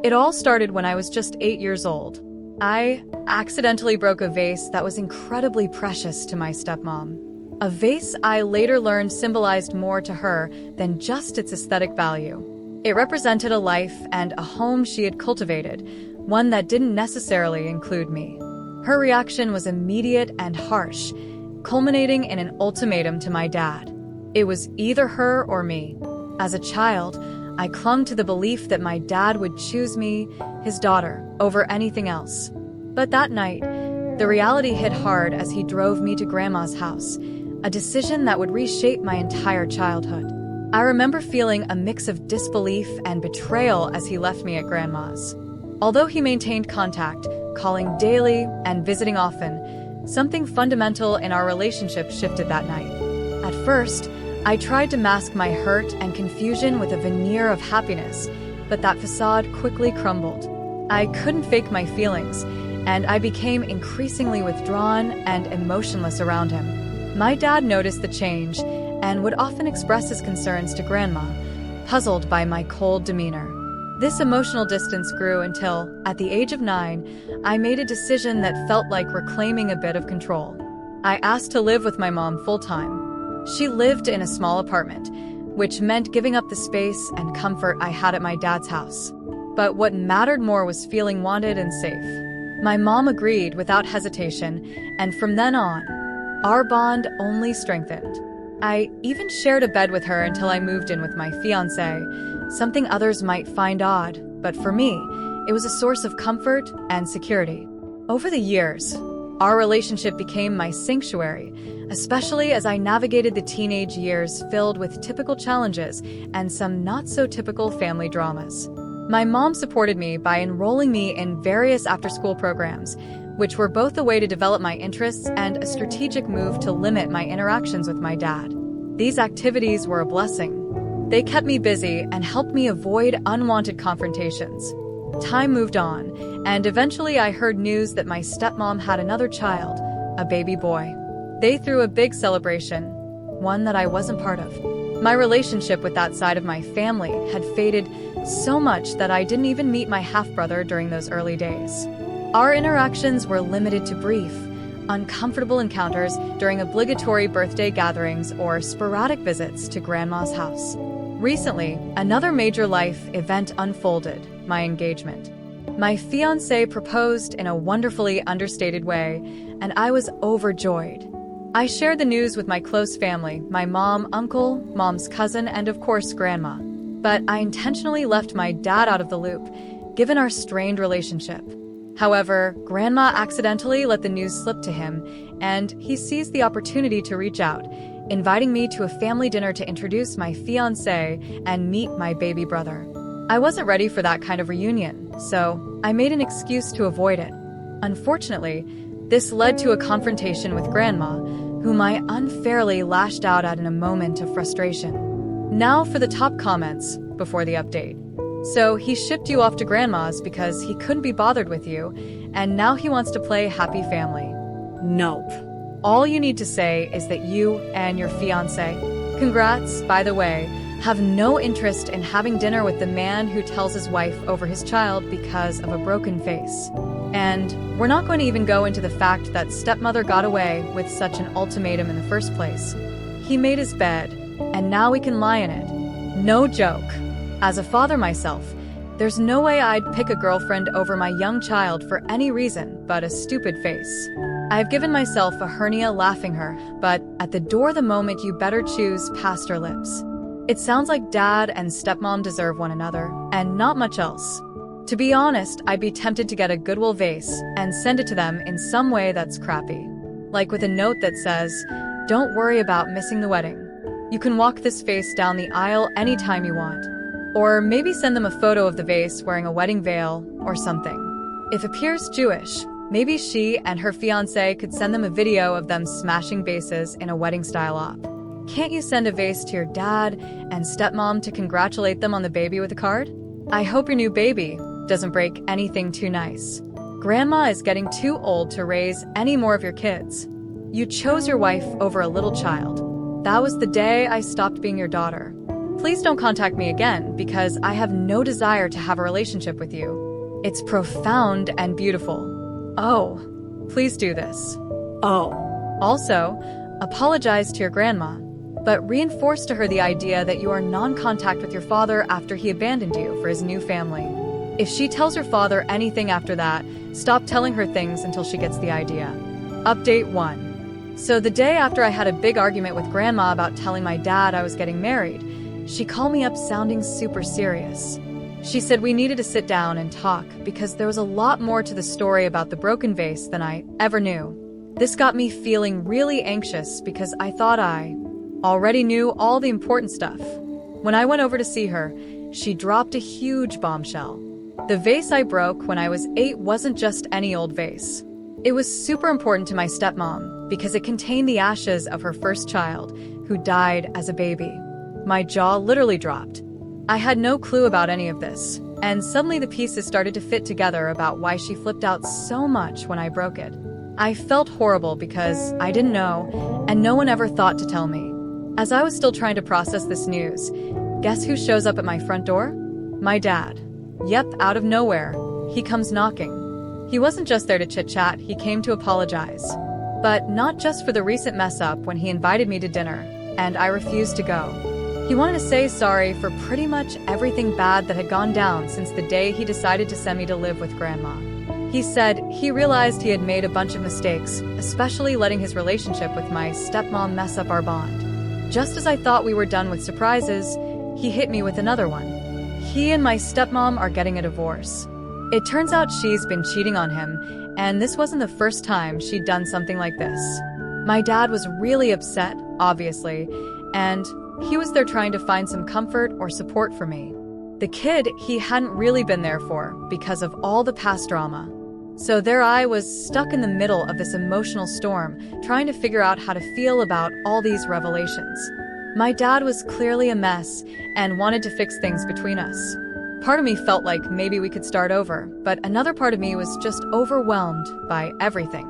It all started when I was just 8 years old. I accidentally broke a vase that was incredibly precious to my stepmom. A vase I later learned symbolized more to her than just its aesthetic value. It represented a life and a home she had cultivated, one that didn't necessarily include me. Her reaction was immediate and harsh, culminating in an ultimatum to my dad. It was either her or me. As a child, I clung to the belief that my dad would choose me, his daughter, over anything else. But that night, the reality hit hard as he drove me to Grandma's house, a decision that would reshape my entire childhood. I remember feeling a mix of disbelief and betrayal as he left me at Grandma's. Although he maintained contact, calling daily and visiting often, something fundamental in our relationship shifted that night. At first, I tried to mask my hurt and confusion with a veneer of happiness, but that facade quickly crumbled. I couldn't fake my feelings, and I became increasingly withdrawn and emotionless around him. My dad noticed the change and would often express his concerns to Grandma, puzzled by my cold demeanor. This emotional distance grew until, at the age of 9, I made a decision that felt like reclaiming a bit of control. I asked to live with my mom full-time. She lived in a small apartment, which meant giving up the space and comfort I had at my dad's house. But what mattered more was feeling wanted and safe. My mom agreed without hesitation, and from then on, our bond only strengthened. I even shared a bed with her until I moved in with my fiancé, something others might find odd, but for me, it was a source of comfort and security. Over the years, our relationship became my sanctuary, especially as I navigated the teenage years filled with typical challenges and some not-so-typical family dramas. My mom supported me by enrolling me in various after-school programs, which were both a way to develop my interests and a strategic move to limit my interactions with my dad. These activities were a blessing. They kept me busy and helped me avoid unwanted confrontations. Time moved on, and eventually I heard news that my stepmom had another child, a baby boy. They threw a big celebration, one that I wasn't part of. My relationship with that side of my family had faded so much that I didn't even meet my half-brother during those early days. Our interactions were limited to brief, uncomfortable encounters during obligatory birthday gatherings or sporadic visits to Grandma's house. Recently, another major life event unfolded, my engagement. My fiancé proposed in a wonderfully understated way, and I was overjoyed. I shared the news with my close family, my mom, uncle, mom's cousin, and of course, Grandma. But I intentionally left my dad out of the loop, given our strained relationship. However, Grandma accidentally let the news slip to him, and he seized the opportunity to reach out, inviting me to a family dinner to introduce my fiancé and meet my baby brother. I wasn't ready for that kind of reunion, so I made an excuse to avoid it. Unfortunately, this led to a confrontation with Grandma, whom I unfairly lashed out at in a moment of frustration. Now for the top comments before the update. So he shipped you off to Grandma's because he couldn't be bothered with you, and now he wants to play happy family. Nope. All you need to say is that you and your fiancé, congrats, by the way, have no interest in having dinner with the man who tells his wife over his child because of a broken face. And we're not going to even go into the fact that stepmother got away with such an ultimatum in the first place. He made his bed, and now we can lie in it. No joke. As a father myself, there's no way I'd pick a girlfriend over my young child for any reason but a stupid face. I've given myself a hernia laughing her, but at the door the moment you better choose past her lips. It sounds like dad and stepmom deserve one another, and not much else. To be honest, I'd be tempted to get a Goodwill vase and send it to them in some way that's crappy. Like with a note that says, "Don't worry about missing the wedding. You can walk this vase down the aisle anytime you want." Or maybe send them a photo of the vase wearing a wedding veil or something. If appears Jewish, maybe she and her fiancé could send them a video of them smashing vases in a wedding-style op. Can't you send a vase to your dad and stepmom to congratulate them on the baby with a card? I hope your new baby doesn't break anything too nice. Grandma is getting too old to raise any more of your kids. You chose your wife over a little child. That was the day I stopped being your daughter. Please don't contact me again because I have no desire to have a relationship with you. It's profound and beautiful. Oh, please do this. Oh. Also, apologize to your grandma, but reinforce to her the idea that you are non-contact with your father after he abandoned you for his new family. If she tells her father anything after that, stop telling her things until she gets the idea. Update 1. So the day after I had a big argument with Grandma about telling my dad I was getting married, she called me up sounding super serious. She said we needed to sit down and talk because there was a lot more to the story about the broken vase than I ever knew. This got me feeling really anxious because I thought I already knew all the important stuff. When I went over to see her, she dropped a huge bombshell. The vase I broke when I was 8 wasn't just any old vase. It was super important to my stepmom because it contained the ashes of her first child, who died as a baby. My jaw literally dropped. I had no clue about any of this, and suddenly the pieces started to fit together about why she flipped out so much when I broke it. I felt horrible because I didn't know, and no one ever thought to tell me. As I was still trying to process this news, guess who shows up at my front door? My dad. Yep, out of nowhere. He comes knocking. He wasn't just there to chit-chat, he came to apologize. But not just for the recent mess-up when he invited me to dinner, and I refused to go. He wanted to say sorry for pretty much everything bad that had gone down since the day he decided to send me to live with Grandma. He said he realized he had made a bunch of mistakes, especially letting his relationship with my stepmom mess up our bond. Just as I thought we were done with surprises, he hit me with another one. He and my stepmom are getting a divorce. It turns out she's been cheating on him, and this wasn't the first time she'd done something like this. My dad was really upset, obviously, and he was there trying to find some comfort or support for me. The kid he hadn't really been there for because of all the past drama. So there I was stuck in the middle of this emotional storm, trying to figure out how to feel about all these revelations. My dad was clearly a mess and wanted to fix things between us. Part of me felt like maybe we could start over, but another part of me was just overwhelmed by everything.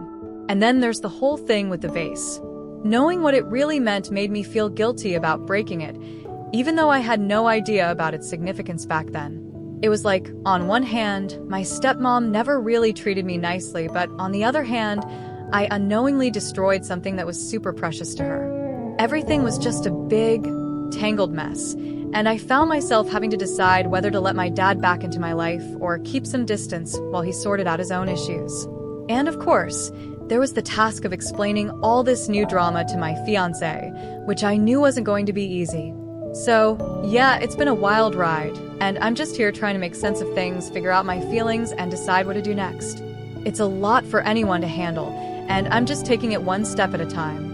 And then there's the whole thing with the vase. Knowing what it really meant made me feel guilty about breaking it, even though I had no idea about its significance back then. It was like, on one hand, my stepmom never really treated me nicely, but on the other hand, I unknowingly destroyed something that was super precious to her. Everything was just a big, tangled mess, and I found myself having to decide whether to let my dad back into my life or keep some distance while he sorted out his own issues. And of course, there was the task of explaining all this new drama to my fiancé, which I knew wasn't going to be easy. So, yeah, it's been a wild ride, and I'm just here trying to make sense of things, figure out my feelings, and decide what to do next. It's a lot for anyone to handle, and I'm just taking it one step at a time.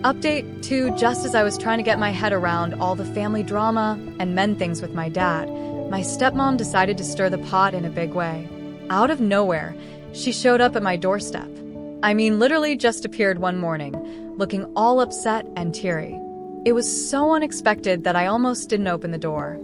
Update 2, just as I was trying to get my head around all the family drama and mend things with my dad, my stepmom decided to stir the pot in a big way. Out of nowhere, she showed up at my doorstep. I mean, literally just appeared one morning, looking all upset and teary. It was so unexpected that I almost didn't open the door.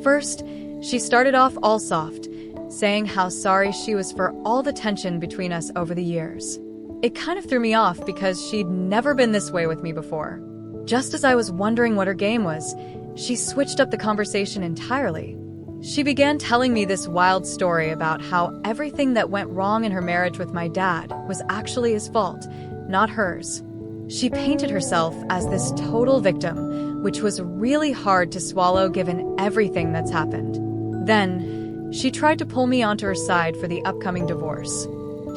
First, she started off all soft, saying how sorry she was for all the tension between us over the years. It kind of threw me off because she'd never been this way with me before. Just as I was wondering what her game was, she switched up the conversation entirely. She began telling me this wild story about how everything that went wrong in her marriage with my dad was actually his fault, not hers. She painted herself as this total victim, which was really hard to swallow given everything that's happened. Then, she tried to pull me onto her side for the upcoming divorce.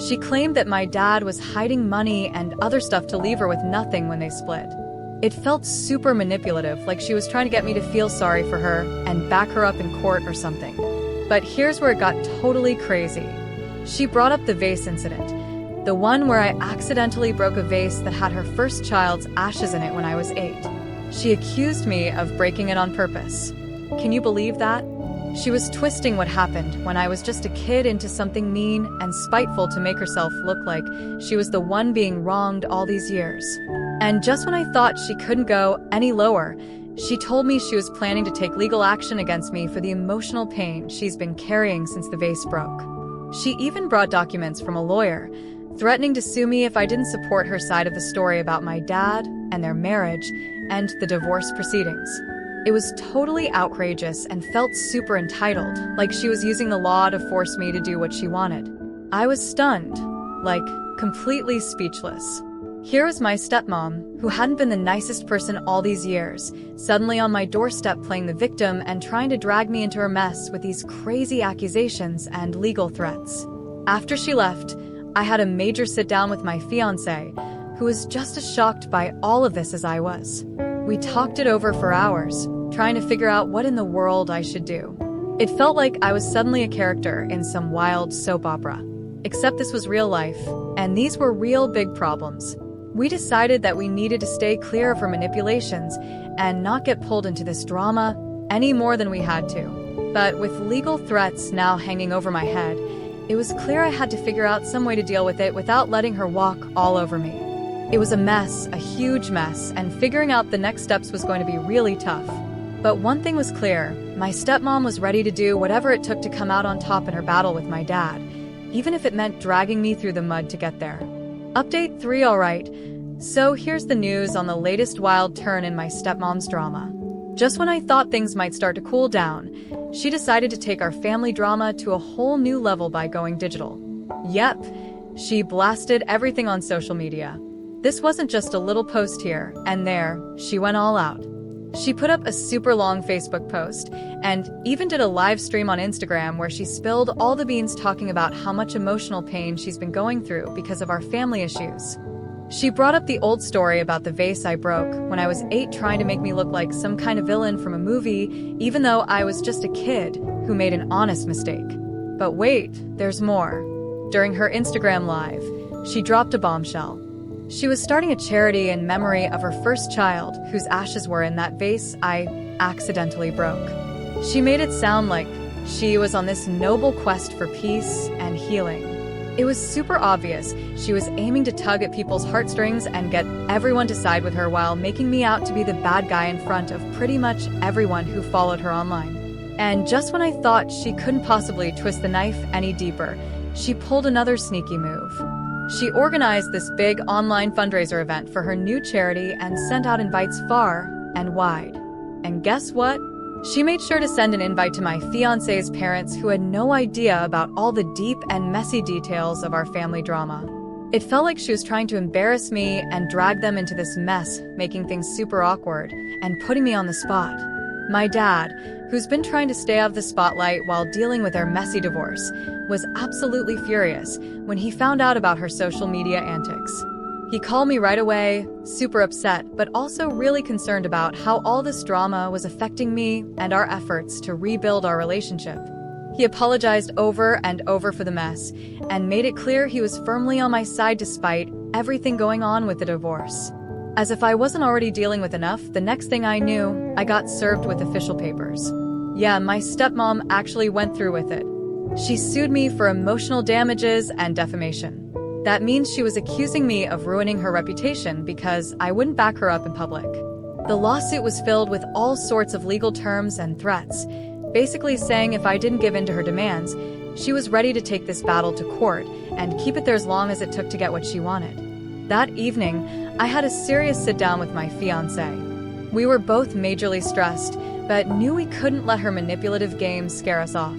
She claimed that my dad was hiding money and other stuff to leave her with nothing when they split. It felt super manipulative, like she was trying to get me to feel sorry for her and back her up in court or something. But here's where it got totally crazy. She brought up the vase incident, the one where I accidentally broke a vase that had her first child's ashes in it when I was 8. She accused me of breaking it on purpose. Can you believe that? She was twisting what happened when I was just a kid into something mean and spiteful to make herself look like she was the one being wronged all these years. And just when I thought she couldn't go any lower, she told me she was planning to take legal action against me for the emotional pain she's been carrying since the vase broke. She even brought documents from a lawyer, threatening to sue me if I didn't support her side of the story about my dad and their marriage and the divorce proceedings. It was totally outrageous and felt super entitled, like she was using the law to force me to do what she wanted. I was stunned, like completely speechless. Here was my stepmom, who hadn't been the nicest person all these years, suddenly on my doorstep playing the victim and trying to drag me into her mess with these crazy accusations and legal threats. After she left, I had a major sit-down with my fiancé, who was just as shocked by all of this as I was. We talked it over for hours, trying to figure out what in the world I should do. It felt like I was suddenly a character in some wild soap opera. Except this was real life, and these were real big problems. We decided that we needed to stay clear of her manipulations and not get pulled into this drama any more than we had to. But with legal threats now hanging over my head, it was clear I had to figure out some way to deal with it without letting her walk all over me. It was a mess, a huge mess, and figuring out the next steps was going to be really tough. But one thing was clear, my stepmom was ready to do whatever it took to come out on top in her battle with my dad, even if it meant dragging me through the mud to get there. Update 3, alright. So here's the news on the latest wild turn in my stepmom's drama. Just when I thought things might start to cool down, she decided to take our family drama to a whole new level by going digital. Yep, she blasted everything on social media. This wasn't just a little post here and there, she went all out. She put up a super long Facebook post and even did a live stream on Instagram where she spilled all the beans talking about how much emotional pain she's been going through because of our family issues. She brought up the old story about the vase I broke when I was 8, trying to make me look like some kind of villain from a movie, even though I was just a kid who made an honest mistake. But wait, there's more. During her Instagram live, she dropped a bombshell. She was starting a charity in memory of her first child, whose ashes were in that vase I accidentally broke. She made it sound like she was on this noble quest for peace and healing. It was super obvious she was aiming to tug at people's heartstrings and get everyone to side with her while making me out to be the bad guy in front of pretty much everyone who followed her online. And just when I thought she couldn't possibly twist the knife any deeper, she pulled another sneaky move. She organized this big online fundraiser event for her new charity and sent out invites far and wide. And guess what? She made sure to send an invite to my fiancé's parents, who had no idea about all the deep and messy details of our family drama. It felt like she was trying to embarrass me and drag them into this mess, making things super awkward and putting me on the spot. My dad, who's been trying to stay out of the spotlight while dealing with their messy divorce, was absolutely furious when he found out about her social media antics. He called me right away, super upset, but also really concerned about how all this drama was affecting me and our efforts to rebuild our relationship. He apologized over and over for the mess and made it clear he was firmly on my side despite everything going on with the divorce. As if I wasn't already dealing with enough, the next thing I knew, I got served with official papers. Yeah, my stepmom actually went through with it. She sued me for emotional damages and defamation. That means she was accusing me of ruining her reputation because I wouldn't back her up in public. The lawsuit was filled with all sorts of legal terms and threats, basically saying if I didn't give in to her demands, she was ready to take this battle to court and keep it there as long as it took to get what she wanted. That evening, I had a serious sit-down with my fiancé. We were both majorly stressed, but knew we couldn't let her manipulative games scare us off.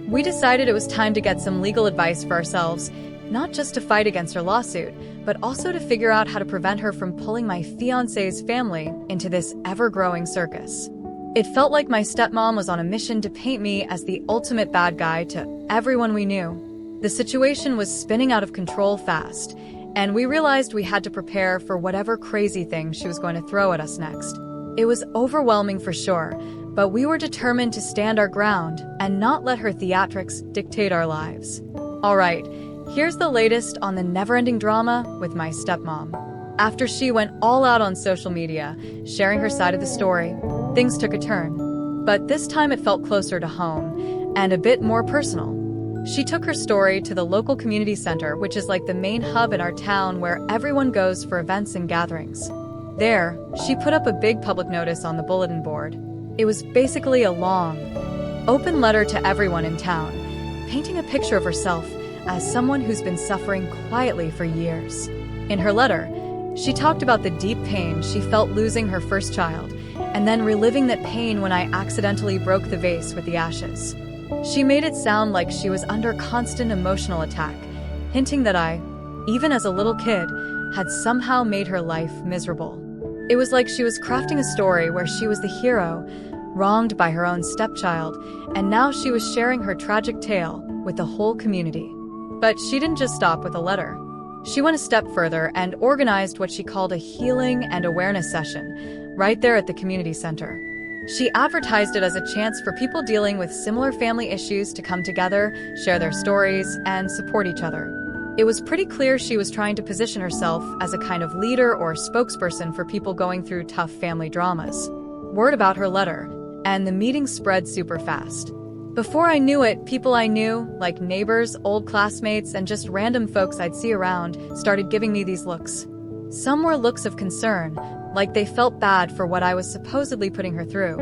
We decided it was time to get some legal advice for ourselves, not just to fight against her lawsuit, but also to figure out how to prevent her from pulling my fiancé's family into this ever-growing circus. It felt like my stepmom was on a mission to paint me as the ultimate bad guy to everyone we knew. The situation was spinning out of control fast, and we realized we had to prepare for whatever crazy thing she was going to throw at us next. It was overwhelming for sure, but we were determined to stand our ground and not let her theatrics dictate our lives. All right, here's the latest on the never-ending drama with my stepmom. After she went all out on social media, sharing her side of the story, things took a turn. But this time it felt closer to home and a bit more personal. She took her story to the local community center, which is like the main hub in our town where everyone goes for events and gatherings. There, she put up a big public notice on the bulletin board. It was basically a long, open letter to everyone in town, painting a picture of herself as someone who's been suffering quietly for years. In her letter, she talked about the deep pain she felt losing her first child and then reliving that pain when I accidentally broke the vase with the ashes. She made it sound like she was under constant emotional attack, hinting that I, even as a little kid, had somehow made her life miserable. It was like she was crafting a story where she was the hero, wronged by her own stepchild, and now she was sharing her tragic tale with the whole community. But she didn't just stop with a letter. She went a step further and organized what she called a healing and awareness session, right there at the community center. She advertised it as a chance for people dealing with similar family issues to come together, share their stories, and support each other. It was pretty clear she was trying to position herself as a kind of leader or spokesperson for people going through tough family dramas. Word about her letter, and the meeting spread super fast. Before I knew it, people I knew, like neighbors, old classmates, and just random folks I'd see around, started giving me these looks. Some were looks of concern, like they felt bad for what I was supposedly putting her through.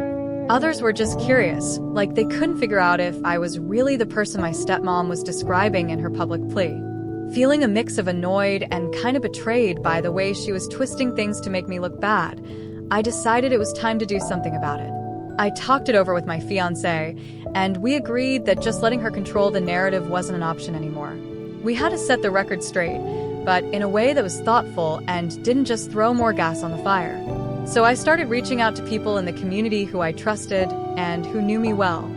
Others were just curious, like they couldn't figure out if I was really the person my stepmom was describing in her public plea. Feeling a mix of annoyed and kind of betrayed by the way she was twisting things to make me look bad, I decided it was time to do something about it. I talked it over with my fiancé, and we agreed that just letting her control the narrative wasn't an option anymore. We had to set the record straight, but in a way that was thoughtful and didn't just throw more gas on the fire. So I started reaching out to people in the community who I trusted and who knew me well.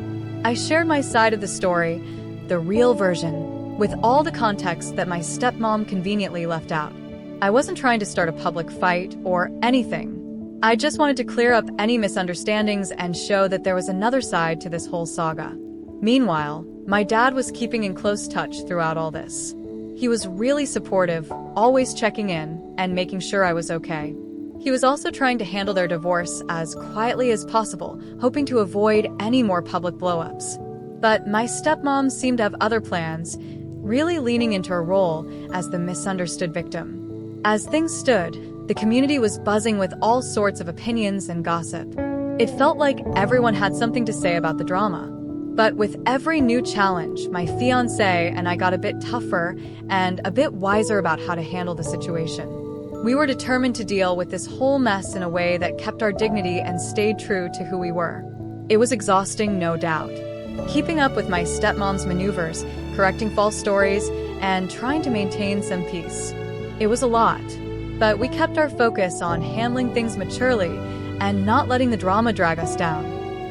I shared my side of the story, the real version, with all the context that my stepmom conveniently left out. I wasn't trying to start a public fight or anything. I just wanted to clear up any misunderstandings and show that there was another side to this whole saga. Meanwhile, my dad was keeping in close touch throughout all this. He was really supportive, always checking in and making sure I was okay. He was also trying to handle their divorce as quietly as possible, hoping to avoid any more public blow-ups. But my stepmom seemed to have other plans, really leaning into her role as the misunderstood victim. As things stood, the community was buzzing with all sorts of opinions and gossip. It felt like everyone had something to say about the drama. But with every new challenge, my fiancé and I got a bit tougher and a bit wiser about how to handle the situation. We were determined to deal with this whole mess in a way that kept our dignity and stayed true to who we were. It was exhausting, no doubt. Keeping up with my stepmom's maneuvers, correcting false stories, and trying to maintain some peace. It was a lot. But we kept our focus on handling things maturely and not letting the drama drag us down.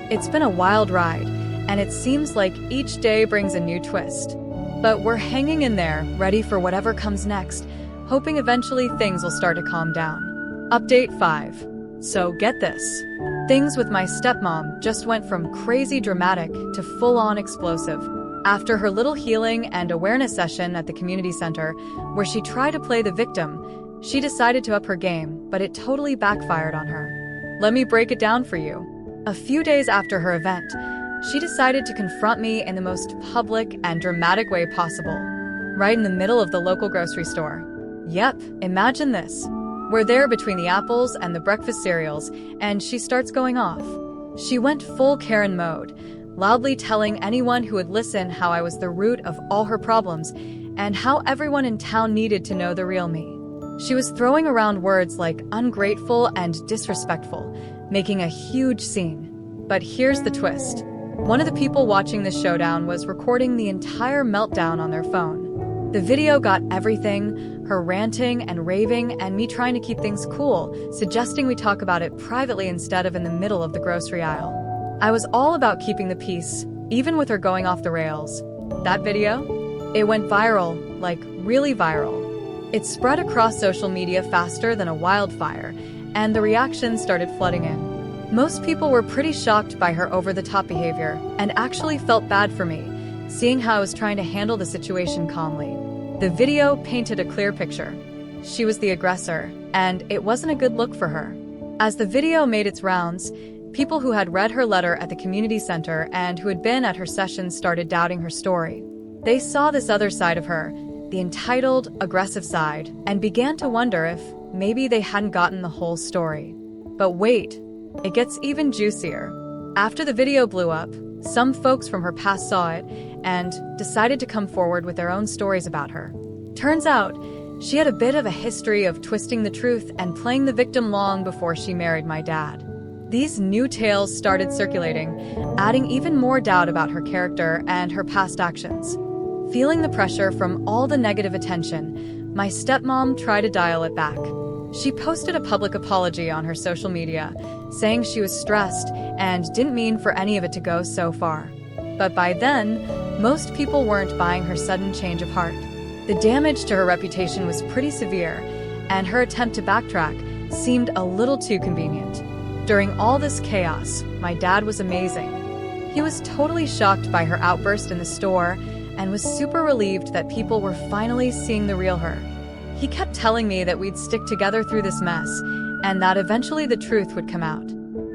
It's been a wild ride, and it seems like each day brings a new twist. But we're hanging in there, ready for whatever comes next, hoping eventually things will start to calm down. Update 5. So get this. Things with my stepmom just went from crazy dramatic to full-on explosive. After her little healing and awareness session at the community center, where she tried to play the victim, she decided to up her game, but it totally backfired on her. Let me break it down for you. A few days after her event, she decided to confront me in the most public and dramatic way possible, right in the middle of the local grocery store. Yep, imagine this. We're there between the apples and the breakfast cereals, and she starts going off. She went full Karen mode, loudly telling anyone who would listen how I was the root of all her problems and how everyone in town needed to know the real me. She was throwing around words like ungrateful and disrespectful, making a huge scene. But here's the twist. One of the people watching this showdown was recording the entire meltdown on their phone. The video got everything, her ranting and raving and me trying to keep things cool, suggesting we talk about it privately instead of in the middle of the grocery aisle. I was all about keeping the peace, even with her going off the rails. That video? It went viral, like really viral. It spread across social media faster than a wildfire, and the reactions started flooding in. Most people were pretty shocked by her over-the-top behavior and actually felt bad for me, seeing how I was trying to handle the situation calmly. The video painted a clear picture. She was the aggressor, and it wasn't a good look for her. As the video made its rounds, people who had read her letter at the community center and who had been at her sessions started doubting her story. They saw this other side of her, the entitled, aggressive side, and began to wonder if maybe they hadn't gotten the whole story. But wait, it gets even juicier. After the video blew up, some folks from her past saw it and decided to come forward with their own stories about her. Turns out, she had a bit of a history of twisting the truth and playing the victim long before she married my dad. These new tales started circulating, adding even more doubt about her character and her past actions. Feeling the pressure from all the negative attention, my stepmom tried to dial it back. She posted a public apology on her social media, saying she was stressed and didn't mean for any of it to go so far. But by then, most people weren't buying her sudden change of heart. The damage to her reputation was pretty severe, and her attempt to backtrack seemed a little too convenient. During all this chaos, my dad was amazing. He was totally shocked by her outburst in the store and was super relieved that people were finally seeing the real her. He kept telling me that we'd stick together through this mess and that eventually the truth would come out.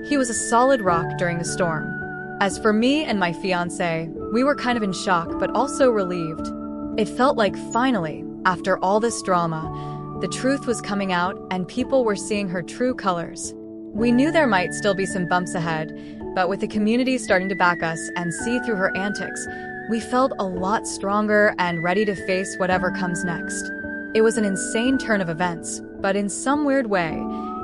He was a solid rock during the storm. As for me and my fiancé, we were kind of in shock but also relieved. It felt like finally, after all this drama, the truth was coming out and people were seeing her true colors. We knew there might still be some bumps ahead, but with the community starting to back us and see through her antics, we felt a lot stronger and ready to face whatever comes next. It was an insane turn of events, but in some weird way,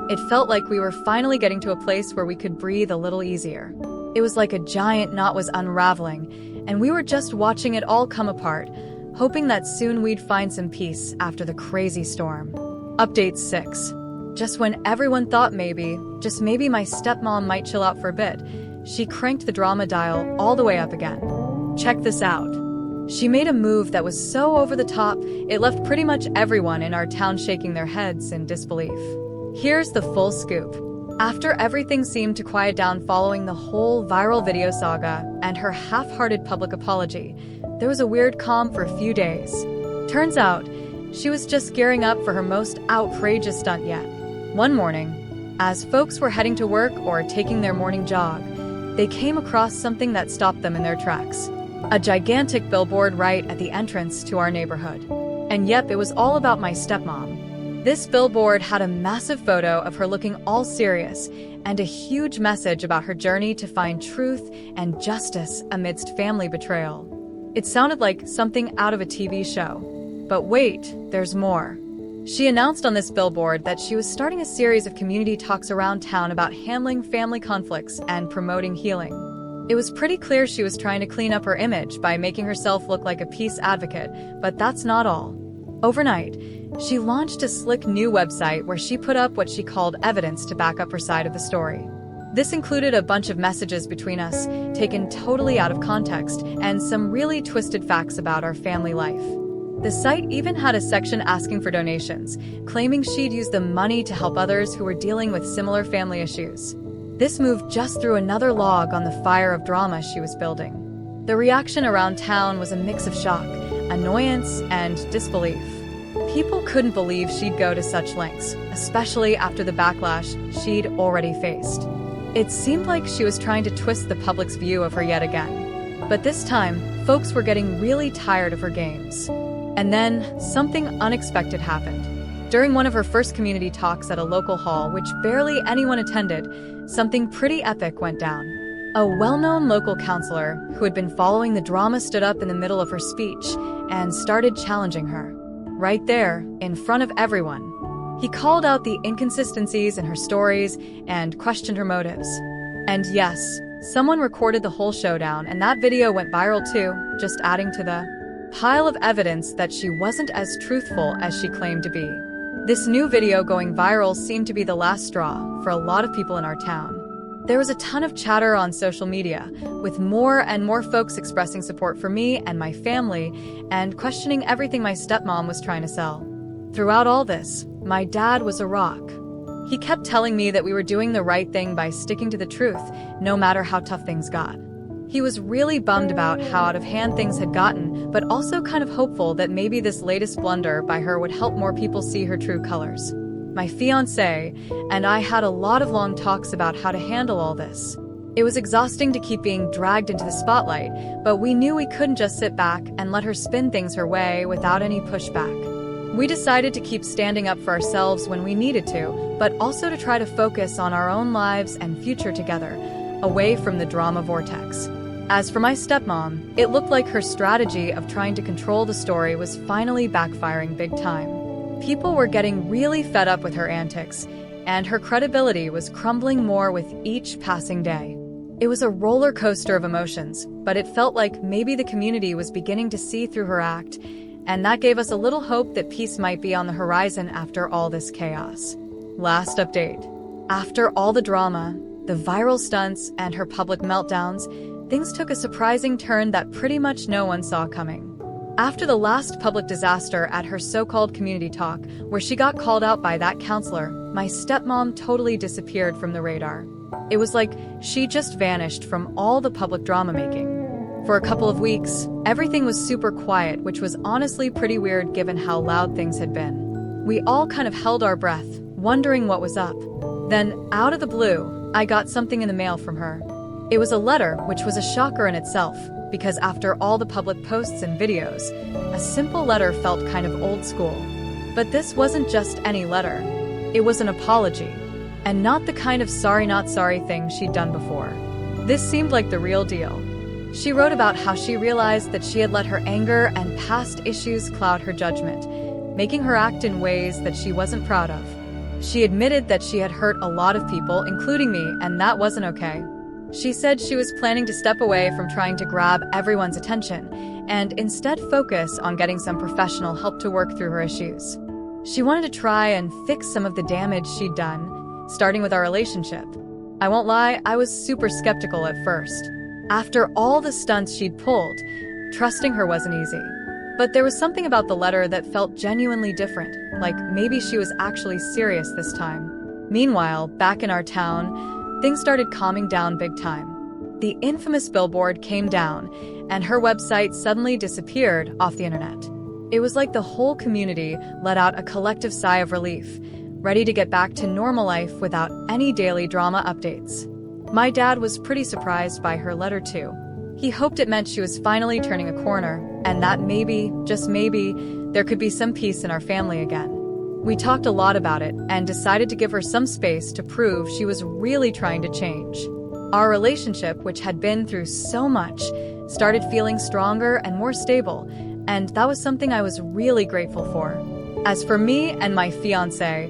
it felt like we were finally getting to a place where we could breathe a little easier. It was like a giant knot was unraveling, and we were just watching it all come apart, hoping that soon we'd find some peace after the crazy storm. Update 6. Just when everyone thought maybe, just maybe my stepmom might chill out for a bit, she cranked the drama dial all the way up again. Check this out. She made a move that was so over the top, it left pretty much everyone in our town shaking their heads in disbelief. Here's the full scoop. After everything seemed to quiet down following the whole viral video saga and her half-hearted public apology, there was a weird calm for a few days. Turns out, she was just gearing up for her most outrageous stunt yet. One morning, as folks were heading to work or taking their morning jog, they came across something that stopped them in their tracks. A gigantic billboard right at the entrance to our neighborhood. And yep, it was all about my stepmom. This billboard had a massive photo of her looking all serious and a huge message about her journey to find truth and justice amidst family betrayal. It sounded like something out of a TV show. But wait, there's more. She announced on this billboard that she was starting a series of community talks around town about handling family conflicts and promoting healing. It was pretty clear she was trying to clean up her image by making herself look like a peace advocate, but that's not all. Overnight, she launched a slick new website where she put up what she called evidence to back up her side of the story. This included a bunch of messages between us, taken totally out of context, and some really twisted facts about our family life. The site even had a section asking for donations, claiming she'd use the money to help others who were dealing with similar family issues. This move just threw another log on the fire of drama she was building. The reaction around town was a mix of shock, annoyance, and disbelief. People couldn't believe she'd go to such lengths, especially after the backlash she'd already faced. It seemed like she was trying to twist the public's view of her yet again. But this time, folks were getting really tired of her games. And then, something unexpected happened. During one of her first community talks at a local hall, which barely anyone attended, something pretty epic went down. A well-known local counselor who had been following the drama stood up in the middle of her speech and started challenging her. Right there, in front of everyone. He called out the inconsistencies in her stories and questioned her motives. And yes, someone recorded the whole showdown, and that video went viral too, just adding to the pile of evidence that she wasn't as truthful as she claimed to be. This new video going viral seemed to be the last straw for a lot of people in our town. There was a ton of chatter on social media, with more and more folks expressing support for me and my family and questioning everything my stepmom was trying to sell. Throughout all this, my dad was a rock. He kept telling me that we were doing the right thing by sticking to the truth, no matter how tough things got. He was really bummed about how out of hand things had gotten, but also kind of hopeful that maybe this latest blunder by her would help more people see her true colors. My fiancé and I had a lot of long talks about how to handle all this. It was exhausting to keep being dragged into the spotlight, but we knew we couldn't just sit back and let her spin things her way without any pushback. We decided to keep standing up for ourselves when we needed to, but also to try to focus on our own lives and future together, away from the drama vortex. As for my stepmom, it looked like her strategy of trying to control the story was finally backfiring big time. People were getting really fed up with her antics, and her credibility was crumbling more with each passing day. It was a roller coaster of emotions, but it felt like maybe the community was beginning to see through her act, and that gave us a little hope that peace might be on the horizon after all this chaos. Last update. After all the drama, the viral stunts, and her public meltdowns, things took a surprising turn that pretty much no one saw coming. After the last public disaster at her so-called community talk, where she got called out by that counselor, my stepmom totally disappeared from the radar. It was like she just vanished from all the public drama making. For a couple of weeks, everything was super quiet, which was honestly pretty weird given how loud things had been. We all kind of held our breath, wondering what was up. Then, out of the blue, I got something in the mail from her. It was a letter, which was a shocker in itself, because after all the public posts and videos, a simple letter felt kind of old school. But this wasn't just any letter. It was an apology, and not the kind of sorry not sorry thing she'd done before. This seemed like the real deal. She wrote about how she realized that she had let her anger and past issues cloud her judgment, making her act in ways that she wasn't proud of. She admitted that she had hurt a lot of people, including me, and that wasn't okay. She said she was planning to step away from trying to grab everyone's attention and instead focus on getting some professional help to work through her issues. She wanted to try and fix some of the damage she'd done, starting with our relationship. I won't lie, I was super skeptical at first. After all the stunts she'd pulled, trusting her wasn't easy. But there was something about the letter that felt genuinely different, like maybe she was actually serious this time. Meanwhile, back in our town, things started calming down big time. The infamous billboard came down, and her website suddenly disappeared off the internet. It was like the whole community let out a collective sigh of relief, ready to get back to normal life without any daily drama updates. My dad was pretty surprised by her letter too. He hoped it meant she was finally turning a corner, and that maybe, just maybe, there could be some peace in our family again. We talked a lot about it and decided to give her some space to prove she was really trying to change. Our relationship, which had been through so much, started feeling stronger and more stable, and that was something I was really grateful for. As for me and my fiancé,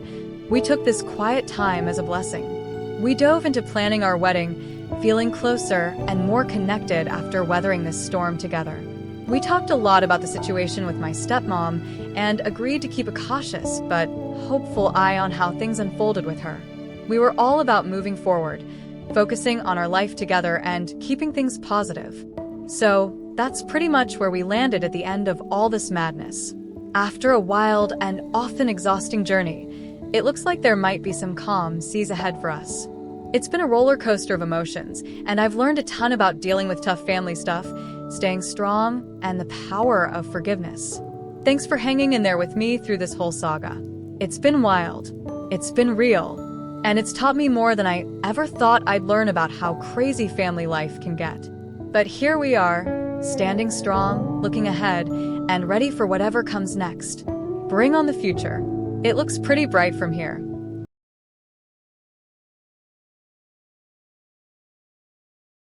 we took this quiet time as a blessing. We dove into planning our wedding, feeling closer and more connected after weathering this storm together. We talked a lot about the situation with my stepmom and agreed to keep a cautious but hopeful eye on how things unfolded with her. We were all about moving forward, focusing on our life together and keeping things positive. So that's pretty much where we landed at the end of all this madness. After a wild and often exhausting journey, it looks like there might be some calm seas ahead for us. It's been a roller coaster of emotions, and I've learned a ton about dealing with tough family stuff, staying strong, and the power of forgiveness. Thanks for hanging in there with me through this whole saga. It's been wild, it's been real, and it's taught me more than I ever thought I'd learn about how crazy family life can get. But here we are, standing strong, looking ahead, and ready for whatever comes next. Bring on the future. It looks pretty bright from here.